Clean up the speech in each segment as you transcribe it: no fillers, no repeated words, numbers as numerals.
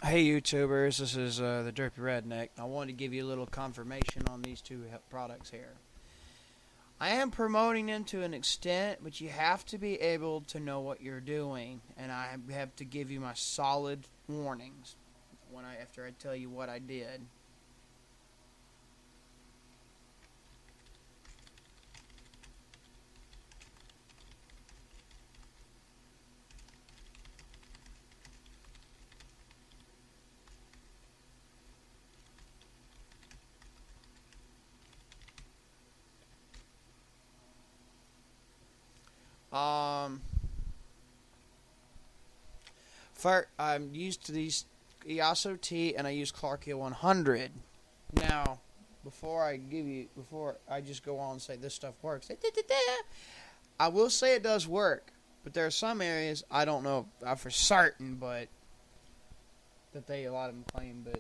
Hey YouTubers, this is the Derpy Redneck. I wanted to give you a little confirmation on these two products here. I am promoting them to an extent, but you have to be able to know what you're doing, and I have to give you my solid warnings after I tell you what I did. Um, First, I'm used to these EASO T, and I use Clarkia 100. Now, before I just go on and say this stuff works, I will say it does work, but there are some areas I don't know for certain, but that a lot of them claim, but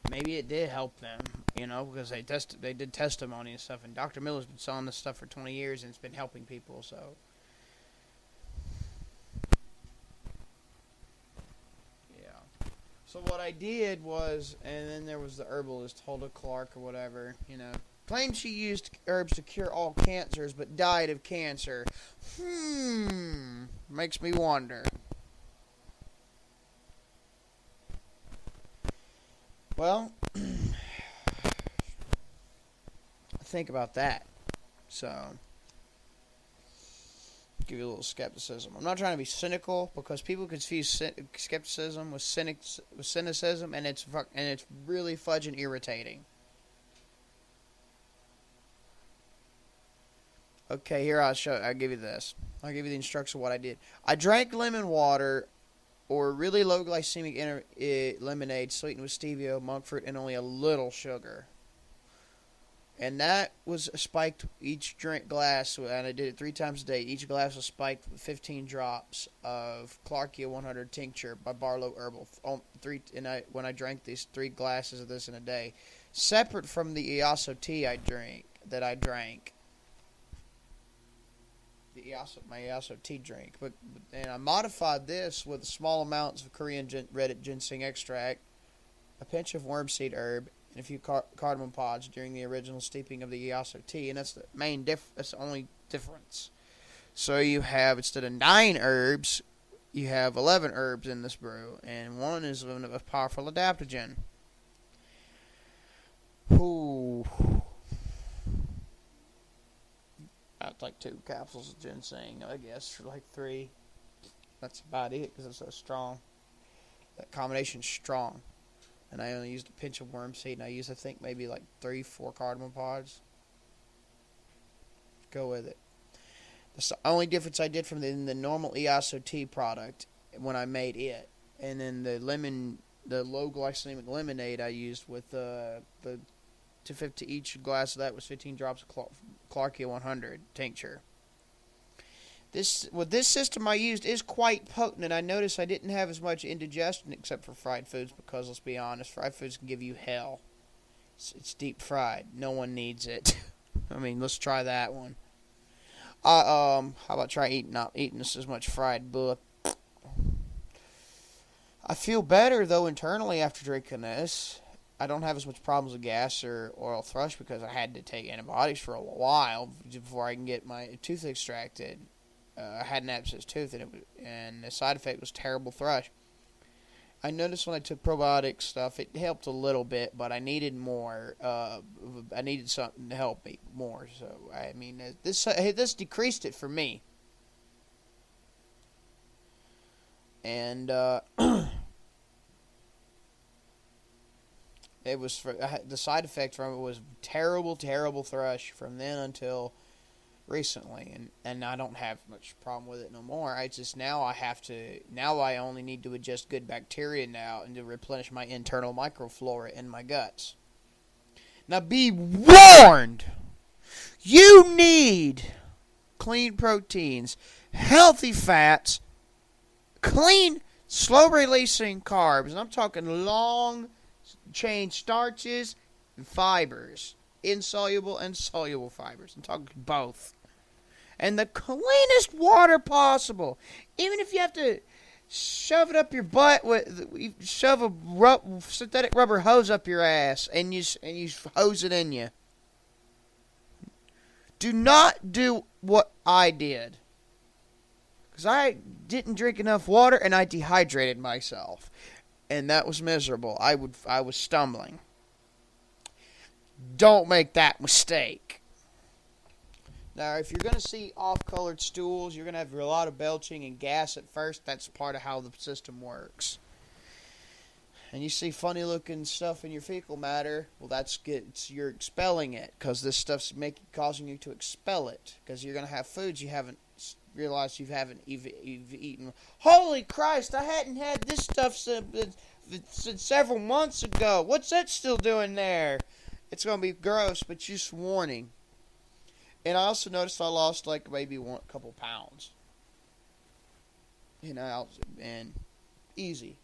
maybe it did help them, because they did testimony and stuff, and Dr. Miller's been selling this stuff for 20 years, and it's been helping people, so. Yeah. So what I did was, and then there was the herbalist, Hulda Clark or whatever, claimed she used herbs to cure all cancers, but died of cancer. Makes me wonder. Well, think about that. So, give you a little skepticism. I'm not trying to be cynical, because people confuse skepticism with cynicism, and it's really fudging irritating. Okay, here I'll give you this. I'll give you the instructions of what I did. I drank lemon water or really low glycemic lemonade sweetened with stevia, monk fruit, and only a little sugar. And that was spiked each drink glass, and I did it 3 times a day. Each glass was spiked with 15 drops of Clarkia 100 tincture by Barlow Herbal. When I drank these 3 glasses of this in a day, separate from the EASO tea I drank. My EASO tea drink, and I modified this with small amounts of Korean red ginseng extract, a pinch of wormseed herb, and a few cardamom pods during the original steeping of the EASO tea, and that's that's the only difference. So you have, instead of 9 herbs, you have 11 herbs in this brew, and one is a powerful adaptogen. Ooh. I'd like 2 capsules of ginseng, I guess, for like 3. That's about it, because it's so strong. That combination's strong. And I only used a pinch of wormseed, and I used, I think, maybe like 3-4 cardamom pods. Go with it. That's the only difference I did from the normal EASO tea product when I made it. And then the low glycemic lemonade I used with each glass of that was 15 drops of Clarkia 100 tincture. This system I used is quite potent, and I noticed I didn't have as much indigestion except for fried foods, because let's be honest, fried foods can give you hell. It's deep fried. No one needs it. I mean, let's try that one. How about not eating this as much fried butt? I feel better though internally after drinking this. I don't have as much problems with gas or oral thrush, because I had to take antibiotics for a while before I can get my tooth extracted. I had an abscessed tooth, and the side effect was terrible thrush. I noticed when I took probiotic stuff, it helped a little bit, but I needed more. I needed something to help me more. So I mean, this decreased it for me. And it was the side effect from it was terrible thrush from then until recently, and I don't have much problem with it no more. Now I only need to adjust good bacteria now and to replenish my internal microflora in my guts. Now be warned, you need clean proteins, healthy fats, clean, slow releasing carbs, and I'm talking long chain starches and fibers, insoluble and soluble fibers. I'm talking both. And the cleanest water possible. Even if you have to shove it up your butt you shove a synthetic rubber hose up your ass and you hose it in you. Do not do what I did, because I didn't drink enough water and I dehydrated myself, and that was miserable. I was stumbling. Don't make that mistake. Now, if you're going to see off-colored stools, you're going to have a lot of belching and gas at first. That's part of how the system works. And you see funny-looking stuff in your fecal matter, well, you're expelling it, because this stuff's causing you to expel it, because you're going to have foods you haven't realized you haven't eaten. Holy Christ, I hadn't had this stuff since several months ago. What's that still doing there? It's going to be gross, but just warning. And I also noticed I lost like maybe a couple pounds. You know, and easy.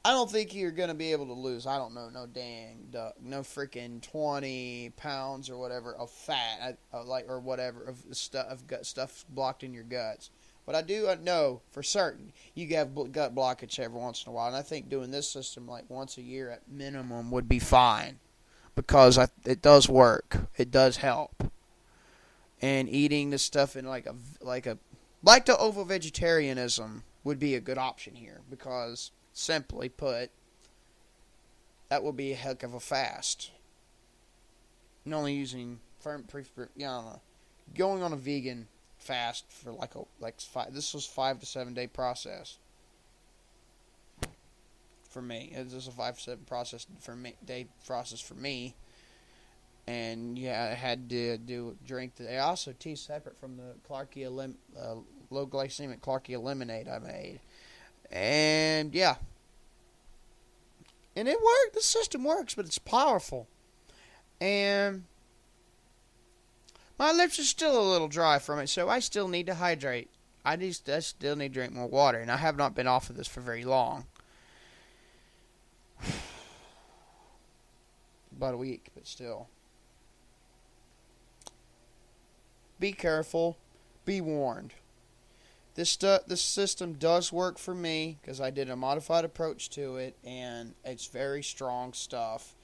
I don't think you're going to be able to lose, I don't know, no freaking 20 pounds or whatever of fat, or whatever, of stuff blocked in your guts. But I do know for certain you have gut blockage every once in a while. And I think doing this system like once a year at minimum would be fine. Because it does work. It does help. And eating this stuff in like the ovo-vegetarianism would be a good option here, because simply put, that would be a heck of a fast. And only using going on a vegan fast for this was 5 to 7 day process for me. It was a 5 to 7 day process for me. And yeah, I had to drink. I also tea separate from the low glycemic Clarkia lemonade I made, and yeah, and it worked. The system works, but it's powerful. And my lips are still a little dry from it, so I still need to hydrate. I still need to drink more water, and I have not been off of this for very long. About a week, but still. Be careful. Be warned. This system does work for me, because I did a modified approach to it, and it's very strong stuff,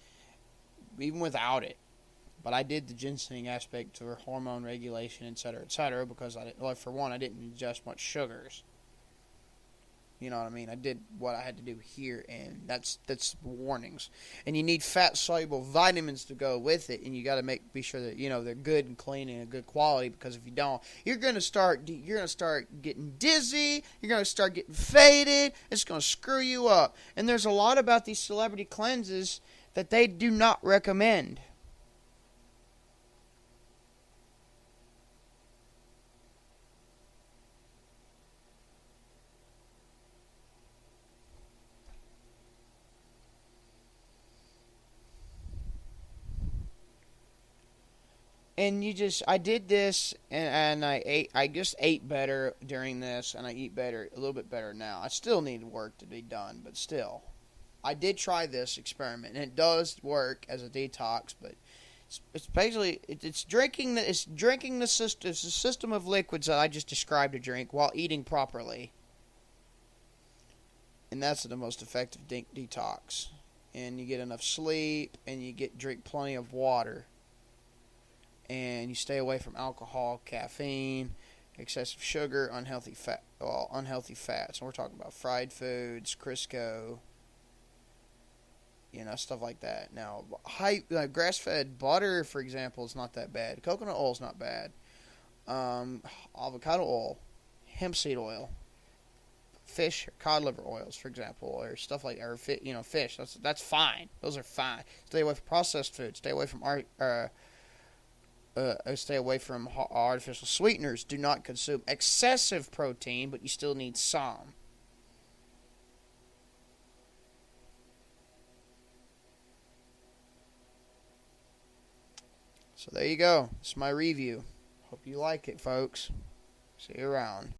even without it. But I did the ginseng aspect to hormone regulation, etc., because I didn't ingest much sugars. You know what I mean? I did what I had to do here, and that's warnings. And you need fat-soluble vitamins to go with it, and you got to be sure that they're good and clean and good quality, because if you don't, you're gonna start getting dizzy. You're gonna start getting faded. It's gonna screw you up. And there's a lot about these celebrity cleanses that they do not recommend. And I did this, and I just ate better during this, and I eat better, a little bit better now. I still need work to be done, but still. I did try this experiment, and it does work as a detox, but it's basically, it's drinking the system, it's a system of liquids that I just described to drink while eating properly. And that's the most effective detox. And you get enough sleep, and you drink plenty of water. And you stay away from alcohol, caffeine, excessive sugar, unhealthy fats. And we're talking about fried foods, Crisco, stuff like that. Now, grass-fed butter, for example, is not that bad. Coconut oil is not bad. Avocado oil, hemp seed oil, fish or cod liver oils, for example, or stuff like, fish. That's fine. Those are fine. Stay away from processed foods. Stay away from artificial sweeteners. Do not consume excessive protein, but you still need some. So there you go. It's my review. Hope you like it, folks. See you around.